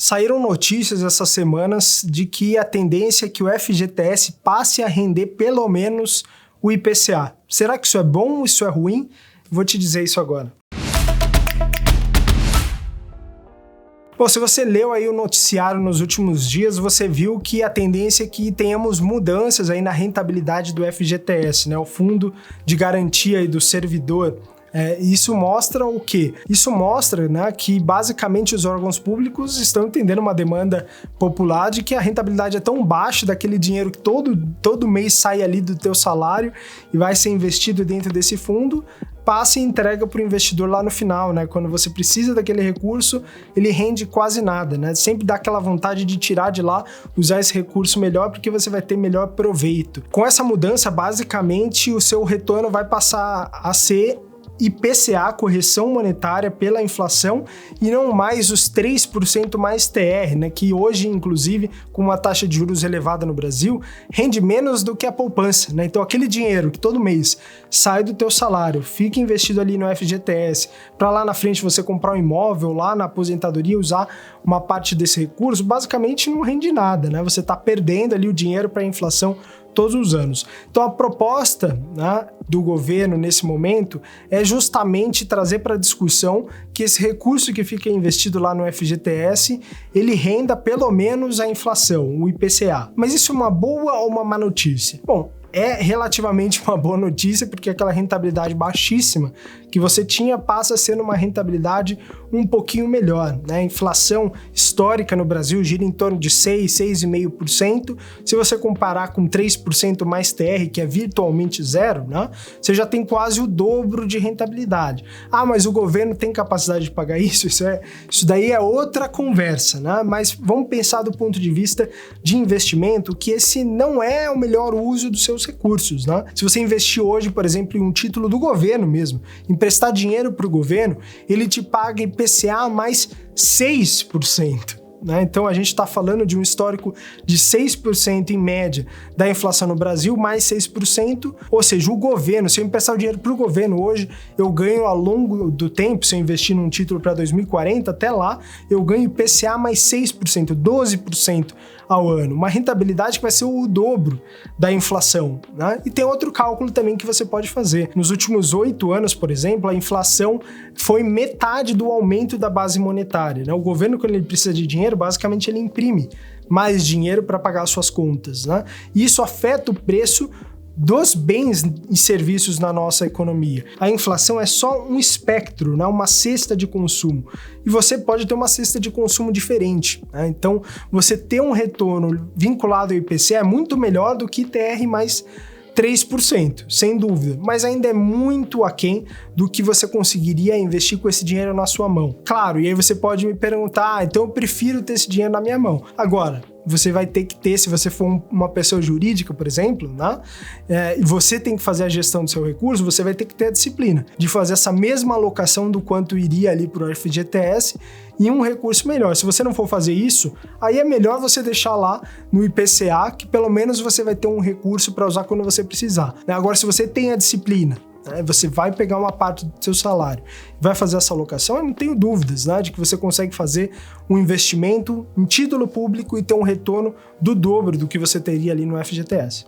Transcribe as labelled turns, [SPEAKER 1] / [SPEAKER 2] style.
[SPEAKER 1] Saíram notícias essas semanas de que a tendência é que o FGTS passe a render pelo menos o IPCA. Será que isso é bom ou isso é ruim? Vou te dizer isso agora. Bom, se você leu aí o noticiário nos últimos dias, você viu que a tendência é que tenhamos mudanças aí na rentabilidade do FGTS, né? O Fundo de Garantia aí do Servidor. Isso mostra o quê? Isso mostra, né, que basicamente os órgãos públicos estão entendendo uma demanda popular de que a rentabilidade é tão baixa daquele dinheiro que todo mês sai ali do teu salário e vai ser investido dentro desse fundo, passa e entrega para o investidor lá no final, né? Quando você precisa daquele recurso, ele rende quase nada, né? Sempre dá aquela vontade de tirar de lá, usar esse recurso melhor, porque você vai ter melhor proveito. Com essa mudança, basicamente, o seu retorno vai passar a ser IPCA, correção monetária pela inflação, e não mais os 3% mais TR, né, que hoje, inclusive, com uma taxa de juros elevada no Brasil, rende menos do que a poupança, né? Então, aquele dinheiro que todo mês sai do teu salário, fica investido ali no FGTS, para lá na frente você comprar um imóvel, lá na aposentadoria, usar uma parte desse recurso, basicamente não rende nada, né? Você está perdendo ali o dinheiro para a inflação todos os anos. Então a proposta, né, do governo nesse momento é justamente trazer para a discussão que esse recurso que fica investido lá no FGTS, ele renda pelo menos a inflação, o IPCA. Mas isso é uma boa ou uma má notícia? Bom, é relativamente uma boa notícia, porque aquela rentabilidade baixíssima que você tinha passa a ser uma rentabilidade um pouquinho melhor, né? A inflação histórica no Brasil gira em torno de 6,5%. Se você comparar com 3% mais TR, que é virtualmente zero, né? Você já tem quase o dobro de rentabilidade. Ah, mas o governo tem capacidade de pagar isso? Isso daí é outra conversa, né? Mas vamos pensar do ponto de vista de investimento, que esse não é o melhor uso dos seus recursos, né? Se você investir hoje, por exemplo, em um título do governo mesmo, emprestar dinheiro para o governo, ele te paga IPCA mais 6%. Né? Então a gente está falando de um histórico de 6% em média da inflação no Brasil, mais 6%, ou seja, o governo, se eu emprestar o dinheiro para o governo hoje, eu ganho ao longo do tempo, se eu investir num título para 2040, até lá, eu ganho IPCA mais 6%, 12% ao ano, uma rentabilidade que vai ser o dobro da inflação, né? E tem outro cálculo também que você pode fazer. Nos últimos 8 anos, por exemplo, a inflação foi metade do aumento da base monetária, né? O governo, quando ele precisa de dinheiro, basicamente ele imprime mais dinheiro para pagar suas contas, né? E isso afeta o preço dos bens e serviços na nossa economia. A inflação é só um espectro, né? Uma cesta de consumo. E você pode ter uma cesta de consumo diferente, né? Então, você ter um retorno vinculado ao IPCA é muito melhor do que TR mais 3%, sem dúvida, mas ainda é muito aquém do que você conseguiria investir com esse dinheiro na sua mão. Claro, e aí você pode me perguntar, então eu prefiro ter esse dinheiro na minha mão. Agora, você vai ter que ter, se você for uma pessoa jurídica, por exemplo, né? E você tem que fazer a gestão do seu recurso, você vai ter que ter a disciplina de fazer essa mesma alocação do quanto iria ali para o FGTS e um recurso melhor. Se você não for fazer isso, aí é melhor você deixar lá no IPCA, que pelo menos você vai ter um recurso para usar quando você precisar. Agora, se você tem a disciplina, você vai pegar uma parte do seu salário, vai fazer essa alocação, eu não tenho dúvidas, né, de que você consegue fazer um investimento em título público e ter um retorno do dobro do que você teria ali no FGTS.